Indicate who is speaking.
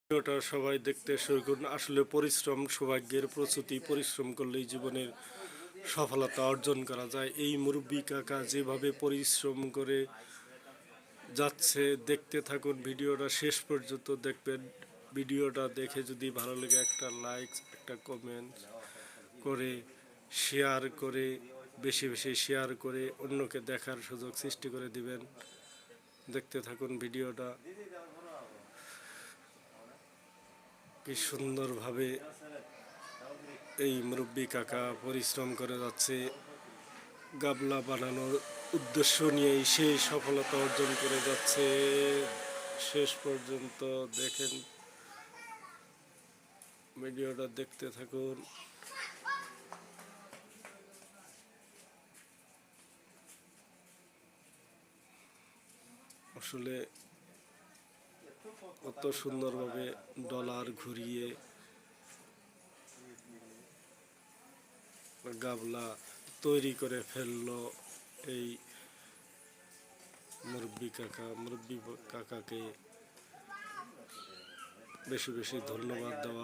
Speaker 1: ভিডিওটা সবাই দেখতে শুরু করুন। আসলে পরিশ্রম সৌভাগ্যের প্রস্তুতি, পরিশ্রম করলেই জীবনের সফলতা অর্জন করা যায়। এই মুরব্বী কাকা যেভাবে পরিশ্রম করে যাচ্ছে, দেখতে থাকুন, ভিডিওটা শেষ পর্যন্ত দেখবেন। ভিডিওটা দেখে যদি ভালো লাগে একটা লাইক, একটা কমেন্ট করে, শেয়ার করে, বেশি বেশি শেয়ার করে অন্যকে দেখার সুযোগ সৃষ্টি করে দিবেন। দেখতে থাকুন ভিডিওটা। কি সুন্দরভাবে এই মুরব্বী কাকা পরিশ্রম করে যাচ্ছে। গাবলা বানানোর উদ্দেশ্য নিয়েই সেই সফলতা অর্জন করে যাচ্ছে। শেষ পর্যন্ত দেখেন, ভিডিওটা দেখতে থাকুন। আসলে কত সুন্দরভাবে ডলার ঘুরিয়ে গাবলা তৈরি করে ফেললো এই মুরব্বী কাকাকে বেশি বেশি ধন্যবাদ দেওয়া।